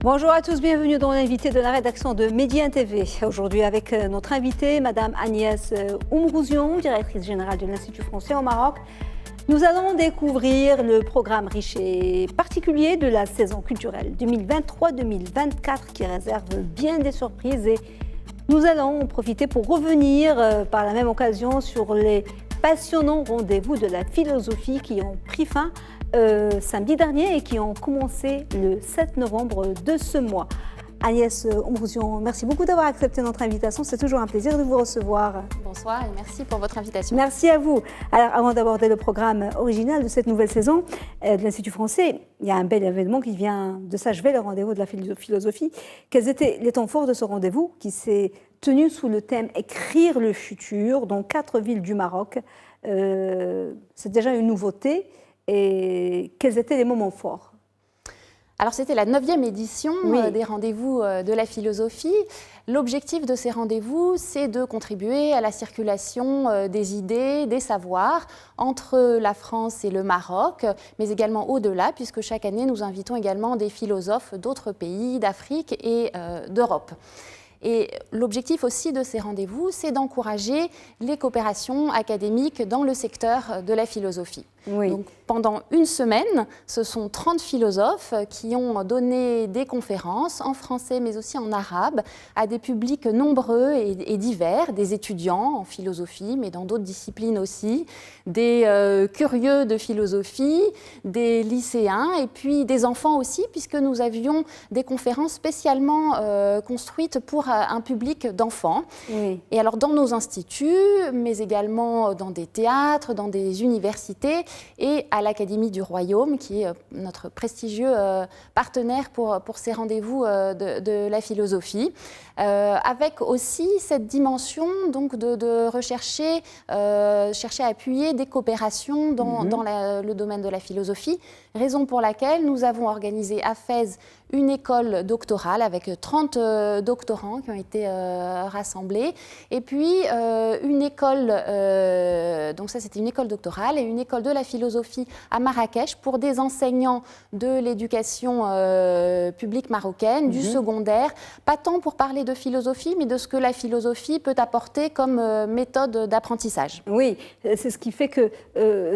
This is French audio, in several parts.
Bonjour à tous, bienvenue dans l'invité de la rédaction de Média TV. Aujourd'hui avec notre invitée, Madame Agnès Oumrouzion, directrice générale de l'Institut français au Maroc. Nous allons découvrir le programme riche et particulier de la saison culturelle 2023-2024 qui réserve bien des surprises et nous allons en profiter pour revenir par la même occasion sur les passionnants rendez-vous de la philosophie qui ont pris fin samedi dernier et qui ont commencé le 7 novembre de ce mois. Agnès Oumrouzion, merci beaucoup d'avoir accepté notre invitation. C'est toujours un plaisir de vous recevoir. Bonsoir et merci pour votre invitation. Merci à vous. Alors, avant d'aborder le programme original de cette nouvelle saison de l'Institut français, il y a un bel événement qui vient de s'achever, le rendez-vous de la philosophie. Quels étaient les temps forts de ce rendez-vous qui s'est tenu sous le thème « Écrire le futur » dans 4 villes du Maroc. C'est déjà une nouveauté. Et quels étaient les moments forts? Alors c'était la 9e édition des rendez-vous de la philosophie. L'objectif de ces rendez-vous, c'est de contribuer à la circulation des idées, des savoirs entre la France et le Maroc, mais également au-delà, puisque chaque année nous invitons également des philosophes d'autres pays, d'Afrique et d'Europe. Et l'objectif aussi de ces rendez-vous, c'est d'encourager les coopérations académiques dans le secteur de la philosophie. Oui. Donc, pendant une semaine, ce sont 30 philosophes qui ont donné des conférences en français mais aussi en arabe à des publics nombreux et divers, des étudiants en philosophie mais dans d'autres disciplines aussi, des curieux de philosophie, des lycéens et puis des enfants aussi puisque nous avions des conférences spécialement construites pour un public d'enfants. Oui. Et alors dans nos instituts mais également dans des théâtres, dans des universités et à l'Académie du Royaume, qui est notre prestigieux partenaire pour ces rendez-vous de la philosophie, avec aussi cette dimension donc, de rechercher, chercher à appuyer des coopérations dans le domaine de la philosophie, raison pour laquelle nous avons organisé à Fès une école doctorale avec 30 doctorants qui ont été rassemblés, et puis une école, donc ça c'était une école doctorale, et une école de la philosophie à Marrakech pour des enseignants de l'éducation publique marocaine, du secondaire, pas tant pour parler de philosophie, mais de ce que la philosophie peut apporter comme méthode d'apprentissage. Oui, c'est ce qui fait que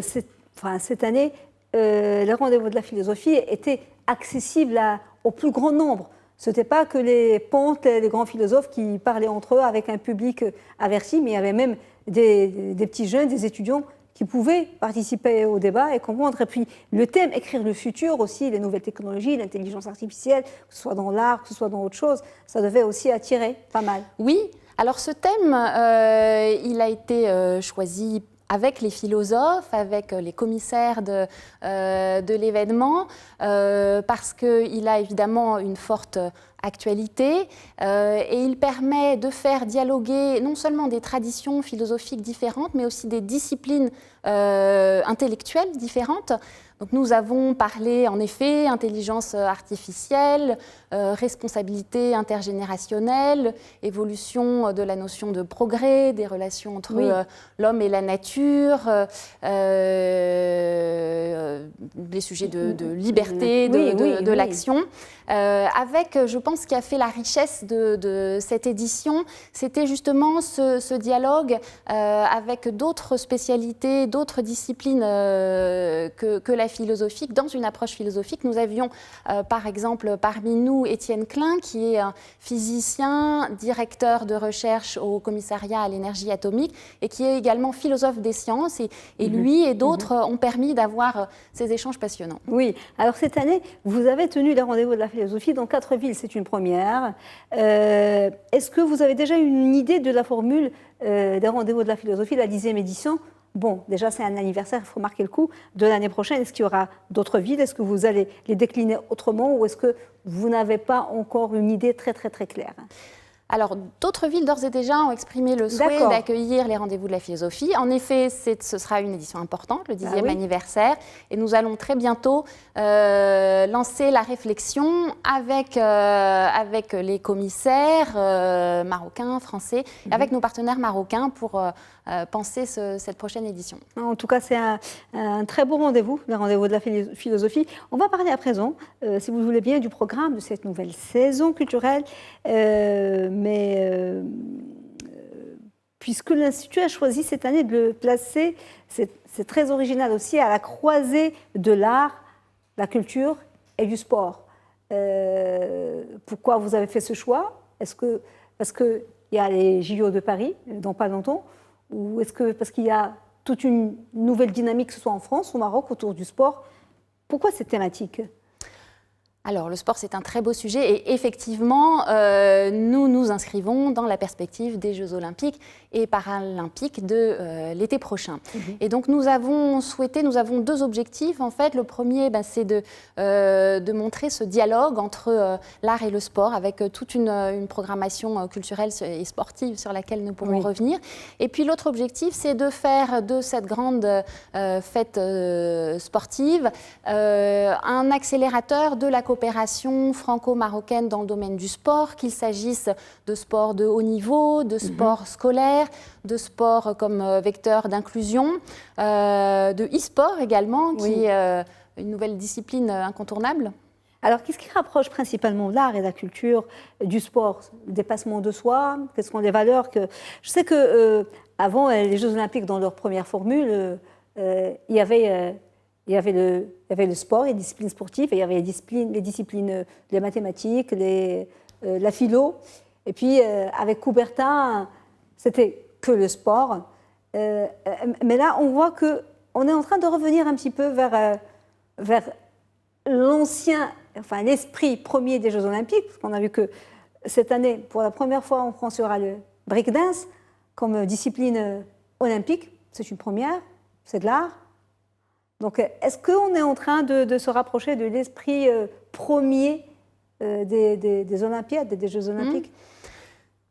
cette année, les rendez-vous de la philosophie étaient accessibles au plus grand nombre. Ce n'était pas que les pontes, les grands philosophes qui parlaient entre eux avec un public averti, mais il y avait même des petits jeunes, des étudiants qui pouvaient participer au débat et comprendre. Et puis le thème, écrire le futur aussi, les nouvelles technologies, l'intelligence artificielle, que ce soit dans l'art, que ce soit dans autre chose, ça devait aussi attirer pas mal. Oui, alors ce thème, il a été choisi avec les philosophes, avec les commissaires de l'événement, parce qu'il a évidemment une forte actualité et il permet de faire dialoguer non seulement des traditions philosophiques différentes, mais aussi des disciplines intellectuelles différentes. Donc nous avons parlé en effet intelligence artificielle, responsabilité intergénérationnelle, évolution de la notion de progrès, des relations entre l'homme et la nature, les sujets de liberté, de l'action. Avec, je pense, ce qui a fait la richesse de cette édition, c'était justement ce dialogue avec d'autres spécialités, d'autres disciplines que la philosophique, dans une approche philosophique. Nous avions par exemple parmi nous Étienne Klein, qui est un physicien, directeur de recherche au commissariat à l'énergie atomique et qui est également philosophe des sciences. Et lui et d'autres ont permis d'avoir ces échanges passionnants. Oui, alors cette année, vous avez tenu les rendez-vous de la philosophie dans 4 villes, c'est une première. Est-ce que vous avez déjà une idée de la formule des rendez-vous de la philosophie, la 10e édition? Bon, déjà, c'est un anniversaire, il faut marquer le coup, de l'année prochaine. Est-ce qu'il y aura d'autres villes? Est-ce que vous allez les décliner autrement ou est-ce que vous n'avez pas encore une idée très, très, très claire? Alors, d'autres villes d'ores et déjà ont exprimé le souhait d'accueillir les rendez-vous de la philosophie. En effet, ce sera une édition importante, le 10e anniversaire, et nous allons très bientôt lancer la réflexion avec les commissaires marocains, français, avec nos partenaires marocains pour penser cette prochaine édition. En tout cas, c'est un très beau rendez-vous, le rendez-vous de la philosophie. On va parler à présent, si vous le voulez bien, du programme de cette nouvelle saison culturelle. Puisque l'Institut a choisi cette année de le placer, c'est très original aussi, à la croisée de l'art, la culture et du sport. Pourquoi vous avez fait ce choix? Est-ce que parce qu'il y a les JO de Paris, dans pas longtemps, ou est-ce que parce qu'il y a toute une nouvelle dynamique, que ce soit en France ou au Maroc, autour du sport? Pourquoi cette thématique? Alors, le sport, c'est un très beau sujet et effectivement, nous nous inscrivons dans la perspective des Jeux olympiques et paralympiques de l'été prochain. Et donc, nous avons deux objectifs. En fait, le premier, c'est de montrer ce dialogue entre l'art et le sport avec toute une programmation culturelle et sportive sur laquelle nous pourrons revenir. Et puis, l'autre objectif, c'est de faire de cette grande fête sportive un accélérateur de la coopération franco-marocaine dans le domaine du sport, qu'il s'agisse de sport de haut niveau, de sport scolaire, de sport comme vecteur d'inclusion, de e-sport également, qui est une nouvelle discipline incontournable. Alors, qu'est-ce qui rapproche principalement l'art et la culture du sport? Le dépassement de soi? Quelles sont les valeurs que... Je sais qu'avant les Jeux olympiques, dans leur première formule, il y avait le sport, les disciplines sportives, et il y avait les disciplines, les mathématiques, la philo. Et puis, avec Coubertin, c'était que le sport. Mais là, on voit qu'on est en train de revenir un petit peu vers l'ancien, enfin l'esprit premier des Jeux olympiques, parce qu'on a vu que cette année, pour la première fois en France, il y aura le breakdance comme discipline olympique. C'est une première, c'est de l'art. Donc, est-ce qu'on est en train de se rapprocher de l'esprit premier des Olympiades, des Jeux olympiques?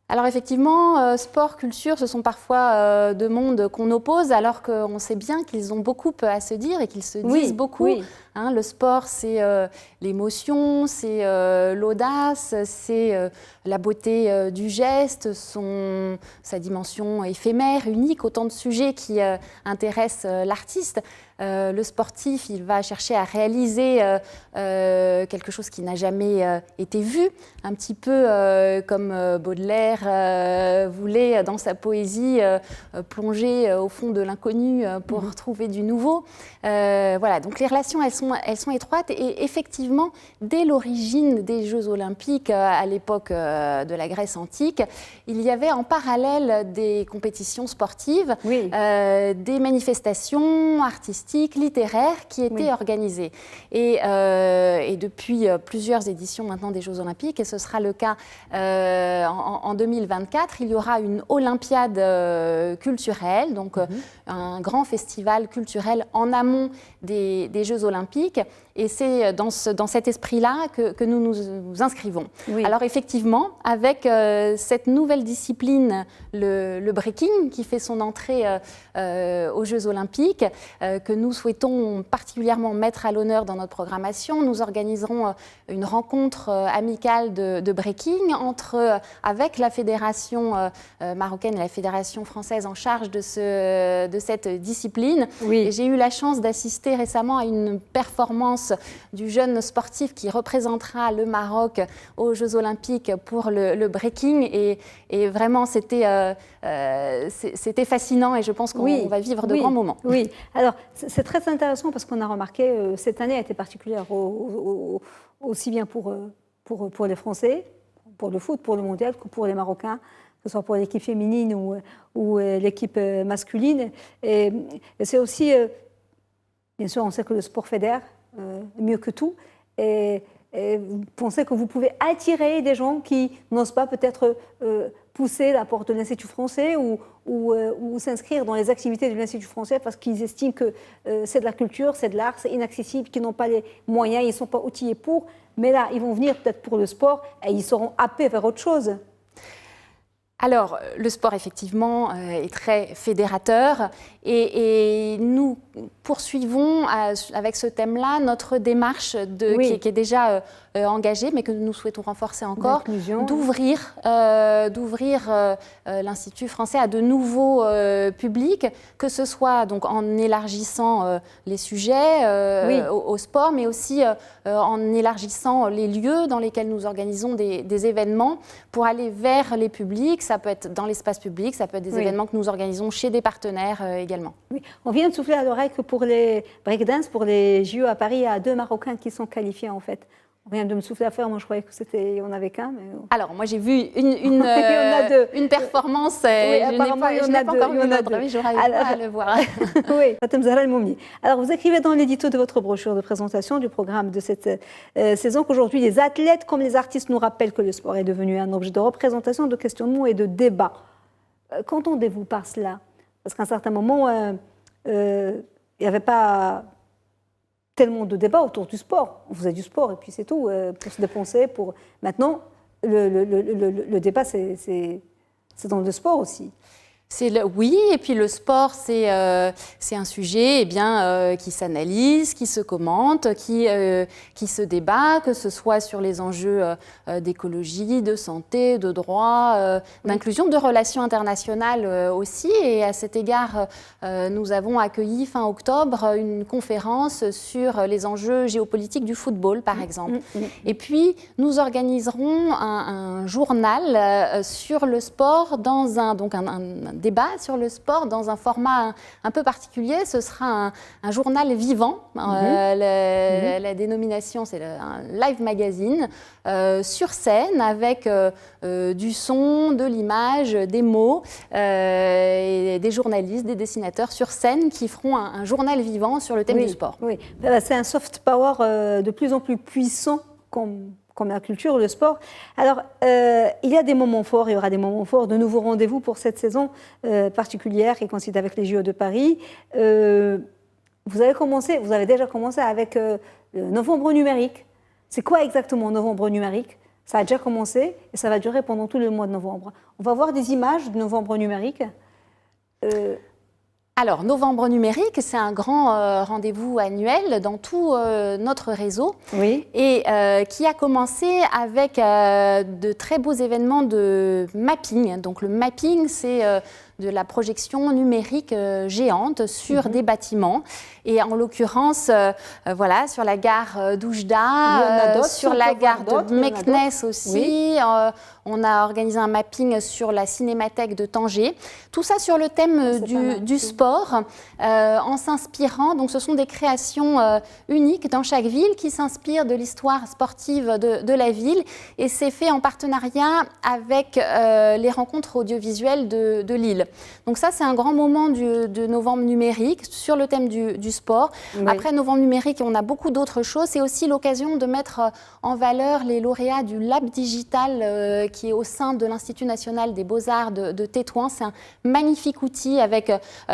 Alors effectivement, sport, culture, ce sont parfois deux mondes qu'on oppose, alors qu'on sait bien qu'ils ont beaucoup à se dire et qu'ils se disent beaucoup. Hein, le sport, c'est l'émotion, c'est l'audace, c'est la beauté du geste, sa dimension éphémère, unique, autant de sujets qui intéressent l'artiste. Le sportif, il va chercher à réaliser quelque chose qui n'a jamais été vu, un petit peu comme Baudelaire voulait dans sa poésie plonger au fond de l'inconnu pour trouver du nouveau. Voilà, donc les relations, elles sont étroites et effectivement, dès l'origine des Jeux olympiques, à l'époque de la Grèce antique, il y avait en parallèle des compétitions sportives, des manifestations artistiques, littéraires qui étaient organisées. Et depuis plusieurs éditions maintenant des Jeux olympiques, et ce sera le cas en 2024, il y aura une Olympiade culturelle, donc un grand festival culturel en amont des Jeux olympiques. Et c'est dans cet esprit-là que nous nous inscrivons. Alors effectivement, avec cette nouvelle discipline, le breaking, qui fait son entrée aux Jeux olympiques, que nous souhaitons particulièrement mettre à l'honneur dans notre programmation, nous organiserons une rencontre amicale de breaking avec la fédération marocaine et la fédération française en charge de cette discipline. Et j'ai eu la chance d'assister récemment à une performance du jeune sportif qui représentera le Maroc aux Jeux olympiques pour le breaking. Et vraiment, c'était fascinant et je pense qu'on va vivre de grands moments. Oui, alors c'est très intéressant parce qu'on a remarqué cette année a été particulière aussi bien pour les Français, pour le foot, pour le mondial, que pour les Marocains, que ce soit pour l'équipe féminine ou l'équipe masculine. Et c'est aussi, bien sûr, on sait que le sport fédère mieux que tout. Et vous pensez que vous pouvez attirer des gens qui n'osent pas peut-être pousser la porte de l'Institut français ou s'inscrire dans les activités de l'Institut français parce qu'ils estiment que c'est de la culture, c'est de l'art, c'est inaccessible, qu'ils n'ont pas les moyens, ils ne sont pas outillés pour. Mais là, ils vont venir peut-être pour le sport et ils seront happés vers autre chose. Alors, le sport, effectivement, est très fédérateur et nous poursuivons avec ce thème-là notre démarche qui est déjà engagée, mais que nous souhaitons renforcer encore, d'ouvrir l'Institut français à de nouveaux publics, que ce soit donc, en élargissant les sujets au sport, mais aussi en élargissant les lieux dans lesquels nous organisons des événements pour aller vers les publics. Ça peut être dans l'espace public, ça peut être des événements que nous organisons chez des partenaires également. Oui. On vient de souffler à l'oreille que pour les breakdance, pour les JO à Paris, il y a 2 Marocains qui sont qualifiés en fait. On vient de me souffler à faire, moi je croyais qu'il y en avait qu'un. Mais... Alors moi j'ai vu une performance, je n'ai pas encore vu une autre, mais j'aurais à le voir. Oui, Fatem Zahra El Moumni. Alors vous écrivez dans l'édito de votre brochure de présentation du programme de cette saison qu'aujourd'hui les athlètes comme les artistes nous rappellent que le sport est devenu un objet de représentation, de questionnement et de débat. Qu'entendez-vous par cela? Parce qu'à un certain moment, il n'y avait pas tellement de débats autour du sport. On faisait du sport et puis c'est tout, pour se dépenser. Maintenant, le débat, c'est dans le sport aussi. Oui, et puis le sport, c'est un sujet qui s'analyse, qui se commente, qui se débat, que ce soit sur les enjeux d'écologie, de santé, de droit, d'inclusion, de relations internationales aussi. Et à cet égard, nous avons accueilli fin octobre une conférence sur les enjeux géopolitiques du football, par exemple. Et puis, nous organiserons un journal sur le sport dans un débat sur le sport dans un format un peu particulier. Ce sera un journal vivant. La dénomination, c'est un live magazine sur scène avec du son, de l'image, des mots, et des journalistes, des dessinateurs sur scène qui feront un journal vivant sur le thème du sport. Oui, c'est un soft power de plus en plus puissant comme la culture, le sport. Alors, il y a des moments forts, il y aura des moments forts, de nouveaux rendez-vous pour cette saison particulière qui coïncide avec les JO de Paris. Vous avez déjà commencé avec le novembre numérique. C'est quoi exactement novembre numérique? Ça a déjà commencé et ça va durer pendant tout le mois de novembre. On va voir des images de novembre numérique. Alors, Novembre numérique, c'est un grand rendez-vous annuel dans tout notre réseau et qui a commencé avec de très beaux événements de mapping. Donc, le mapping, c'est de la projection numérique géante sur des bâtiments. Et en l'occurrence, sur la gare d'Oujda, sur la gare de Meknès aussi. On a organisé un mapping sur la cinémathèque de Tanger. Tout ça sur le thème du sport, en s'inspirant. Donc, ce sont des créations uniques dans chaque ville qui s'inspirent de l'histoire sportive de la ville. Et c'est fait en partenariat avec les rencontres audiovisuelles de Lille. Donc ça, c'est un grand moment de novembre numérique sur le thème du sport. Après novembre numérique, on a beaucoup d'autres choses. C'est aussi l'occasion de mettre en valeur les lauréats du Lab Digital qui est au sein de l'Institut national des beaux-arts de Tétouan. C'est un magnifique outil avec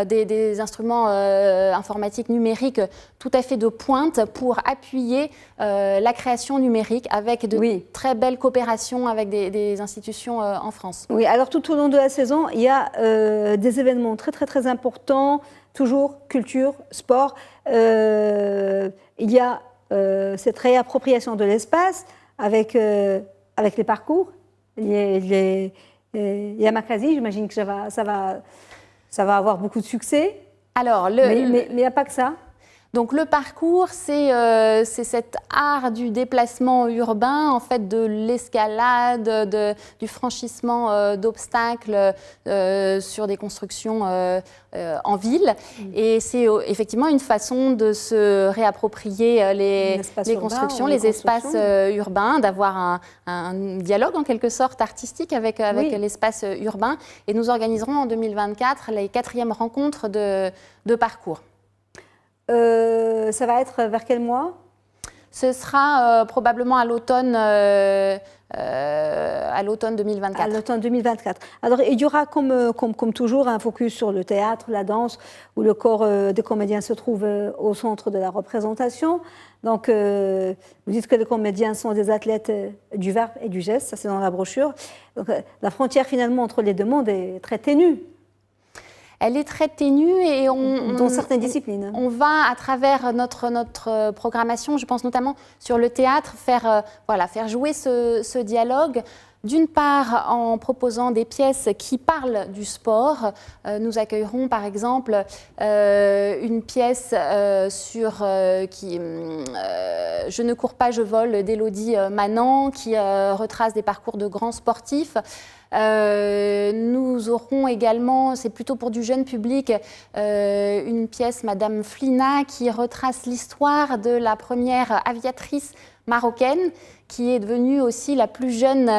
des instruments informatiques numériques tout à fait de pointe pour appuyer la création numérique avec de très belles coopérations avec des institutions en France. Oui, alors tout au long de la saison, il y a des événements très très très importants, toujours culture, sport. Il y a cette réappropriation de l'espace avec les parcours. Il y a Makazi, j'imagine que ça va avoir beaucoup de succès. Alors, mais il n'y a pas que ça. Donc le parcours, c'est cet art du déplacement urbain, en fait, de l'escalade, du franchissement d'obstacles sur des constructions en ville. Et c'est effectivement une façon de se réapproprier les constructions, les espaces urbains, d'avoir un dialogue en quelque sorte artistique avec l'espace urbain. Et nous organiserons en 2024 les 4e rencontres de parcours. Ça va être vers quel mois ? Ce sera probablement à l'automne 2024. À l'automne 2024. Alors, il y aura comme toujours un focus sur le théâtre, la danse, où le corps des comédiens se trouve au centre de la représentation. Donc, vous dites que les comédiens sont des athlètes du verbe et du geste, ça c'est dans la brochure. Donc, la frontière finalement entre les deux mondes est très ténue. Elle est très ténue et dans certaines disciplines. On va, à travers notre programmation, je pense notamment sur le théâtre, faire jouer ce dialogue. D'une part, en proposant des pièces qui parlent du sport. Nous accueillerons par exemple une pièce sur Je ne cours pas, je vole d'Élodie Manant, qui retrace des parcours de grands sportifs. Nous aurons également, c'est plutôt pour du jeune public, une pièce Madame Flina qui retrace l'histoire de la première aviatrice marocaine qui est devenue aussi la plus jeune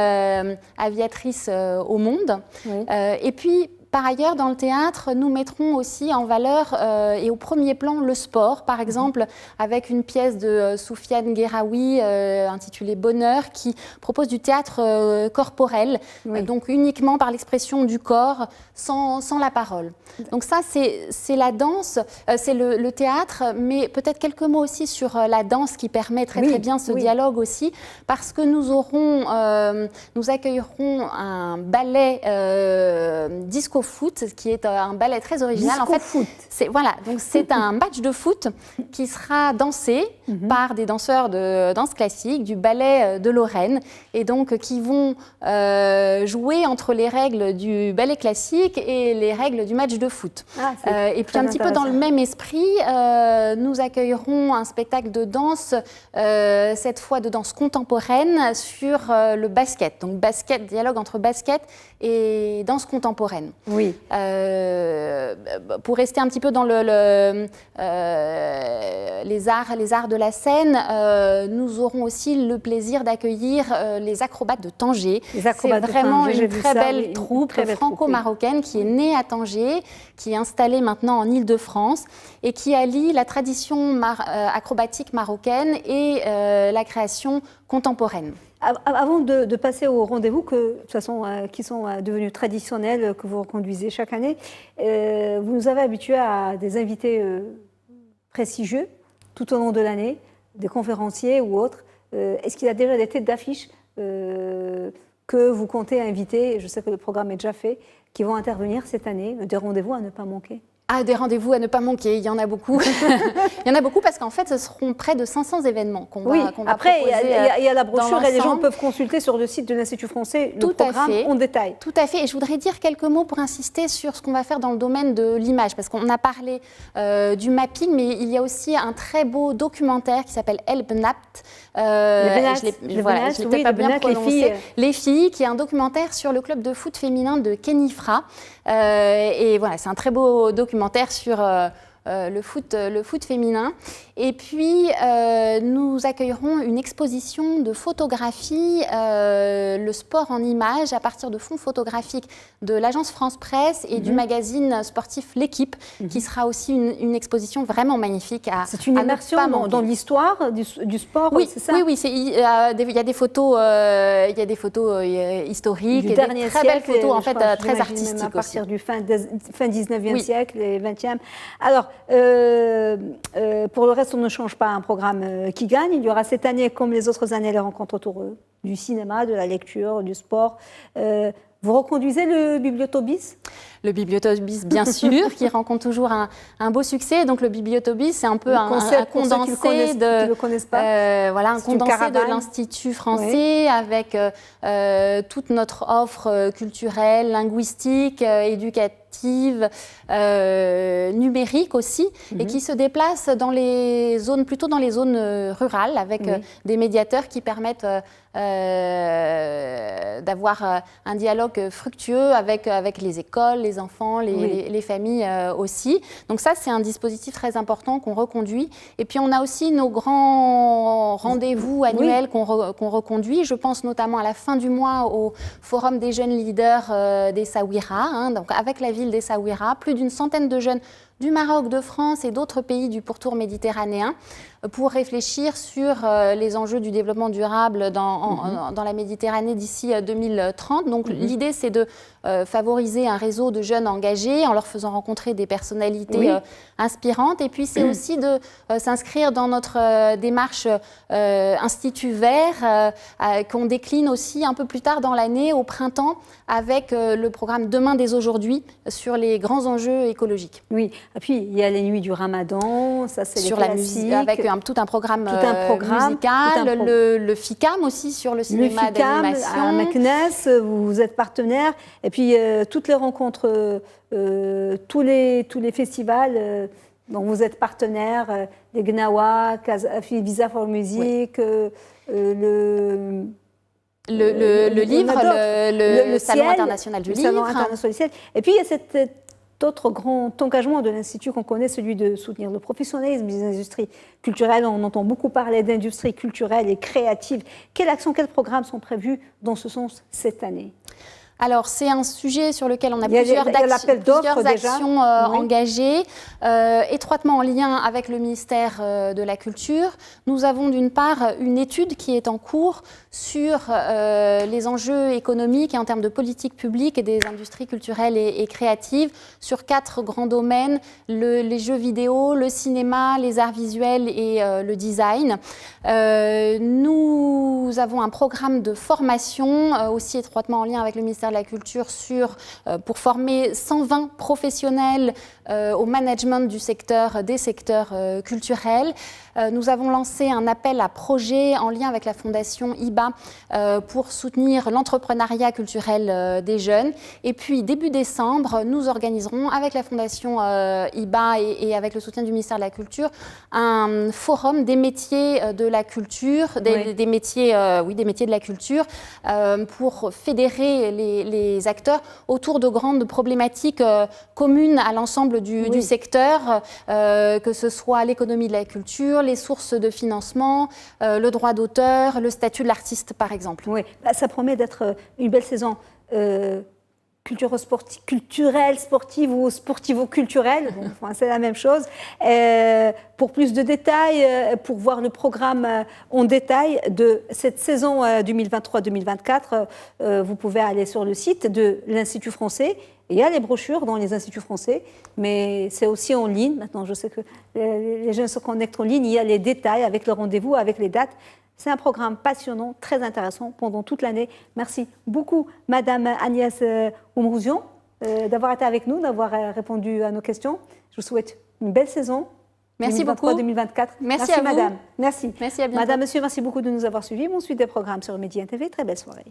aviatrice au monde. Oui. Et puis, par ailleurs, dans le théâtre, nous mettrons aussi en valeur et au premier plan le sport, par exemple, avec une pièce de Soufiane Guerraoui intitulée Bonheur, qui propose du théâtre corporel, oui. Donc uniquement par l'expression du corps, sans la parole. Donc ça, c'est la danse, c'est le théâtre, mais peut-être quelques mots aussi sur la danse qui permet très bien ce dialogue aussi, parce que nous accueillerons un ballet disco foot, qui est un ballet très original. Disco foot. C'est un match de foot qui sera dansé par des danseurs de danse classique du ballet de Lorraine, et donc qui vont jouer entre les règles du ballet classique et les règles du match de foot. Et puis un petit peu dans le même esprit, nous accueillerons un spectacle de danse, cette fois de danse contemporaine sur le basket. Donc dialogue entre basket et danse contemporaine. Oui. Pour rester un petit peu dans les arts de la scène, nous aurons aussi le plaisir d'accueillir les acrobates de Tanger. C'est vraiment une très belle troupe franco-marocaine qui est née à Tanger, qui est installée maintenant en Île-de-France et qui allie la tradition acrobatique marocaine et la création contemporaine. Avant de passer aux rendez-vous de toute façon, qui sont devenus traditionnels, que vous reconduisez chaque année, vous nous avez habitués à des invités prestigieux tout au long de l'année, des conférenciers ou autres. Est-ce qu'il y a déjà des têtes d'affiche que vous comptez inviter, je sais que le programme est déjà fait, qui vont intervenir cette année, des rendez-vous à ne pas manquer? Des rendez-vous à ne pas manquer, il y en a beaucoup. Il y en a beaucoup parce qu'en fait, ce seront près de 500 événements qu'on va proposer. Après, il y a la brochure et les gens peuvent consulter sur le site de l'Institut français le programme en détail. Tout à fait. Et je voudrais dire quelques mots pour insister sur ce qu'on va faire dans le domaine de l'image. Parce qu'on a parlé du mapping, mais il y a aussi un très beau documentaire qui s'appelle El Benapt. Je l'ai peut-être pas bien prononcé. Les filles, qui est un documentaire sur le club de foot féminin de Kenifra. Et voilà, c'est un très beau documentaire sur le foot féminin. Et puis, nous accueillerons une exposition de photographie, le sport en images, à partir de fonds photographiques de l'agence France Presse et du magazine sportif L'Équipe, qui sera aussi une exposition vraiment magnifique. C'est une immersion dans l'histoire du sport, oui, c'est ça? Oui, il y a des photos, historiques, et des très belles photos, en fait, très artistiques même à partir du fin 19e siècle et 20e. Alors, pour le reste, on ne change pas un programme qui gagne. Il y aura cette année, comme les autres années, les rencontres autour du cinéma, de la lecture, du sport. Vous reconduisez le Bibliotobis? Le Bibliotobis, bien sûr, qui rencontre toujours un beau succès. Donc le Bibliotobis, c'est un peu un condensé de l'Institut français, avec toute notre offre culturelle, linguistique, éducative, numérique aussi, et qui se déplace plutôt dans les zones rurales, avec des médiateurs qui permettent d'avoir un dialogue fructueux avec les écoles, les les enfants, les familles aussi. Donc ça, c'est un dispositif très important qu'on reconduit. Et puis on a aussi nos grands rendez-vous annuels qu'on reconduit. Je pense notamment à la fin du mois au Forum des jeunes leaders d'Essaouira, donc avec la ville d'Essaouira, plus d'une centaine de jeunes du Maroc, de France et d'autres pays du pourtour méditerranéen pour réfléchir sur les enjeux du développement durable dans la Méditerranée d'ici 2030. Donc l'idée, c'est de favoriser un réseau de jeunes engagés en leur faisant rencontrer des personnalités inspirantes. Et puis c'est aussi de s'inscrire dans notre démarche Institut Vert qu'on décline aussi un peu plus tard dans l'année, au printemps, avec le programme Demain dès aujourd'hui sur les grands enjeux écologiques. Oui, et puis il y a les nuits du Ramadan, ça c'est sur les la musique, avec tout un programme musical, le FICAM aussi sur le cinéma d'animation. À Meknès, vous êtes partenaire, et puis toutes les rencontres, tous les festivals dont vous êtes partenaire, les Gnawa, Visa for Music, le livre, le Salon international du livre. Salon international du ciel. Et puis il y a cet autre grand engagement de l'Institut qu'on connaît, celui de soutenir le professionnalisme des industries culturelles. On entend beaucoup parler d'industries culturelles et créatives. Quelles actions, quels programmes sont prévus dans ce sens cette année ? Alors, c'est un sujet sur lequel on a plusieurs actions engagées, étroitement en lien avec le ministère de la Culture. Nous avons d'une part une étude qui est en cours sur les enjeux économiques et en termes de politique publique et des industries culturelles et créatives sur 4 grands domaines, les jeux vidéo, le cinéma, les arts visuels et le design. Nous avons un programme de formation aussi étroitement en lien avec le ministère de la Culture pour former 120 professionnels au management des secteurs culturels. Nous avons lancé un appel à projets en lien avec la fondation IBA pour soutenir l'entrepreneuriat culturel des jeunes. Et puis, début décembre, nous organiserons avec la fondation IBA et avec le soutien du ministère de la Culture un forum des métiers de la culture, des métiers de la culture pour fédérer les acteurs autour de grandes problématiques communes à l'ensemble du secteur, que ce soit l'économie de la culture, les sources de financement, le droit d'auteur, le statut de l'artiste, par exemple. Oui, ça promet d'être une belle saison culturelle, sportive ou sportivo-culturelle. Bon, enfin, c'est la même chose. Pour plus de détails, pour voir le programme en détail de cette saison 2023-2024, vous pouvez aller sur le site de l'Institut français. Il y a les brochures dans les instituts français, mais c'est aussi en ligne. Maintenant, je sais que les jeunes se connectent en ligne. Il y a les détails avec le rendez-vous, avec les dates. C'est un programme passionnant, très intéressant pendant toute l'année. Merci beaucoup, Madame Agnès Oumrouzian, d'avoir été avec nous, d'avoir répondu à nos questions. Je vous souhaite une belle saison. Merci 2023-2024. Merci à vous. Madame. Merci. Merci, à bientôt. Madame, monsieur, merci beaucoup de nous avoir suivis. Bon suite des programmes sur Média TV. Très belle soirée.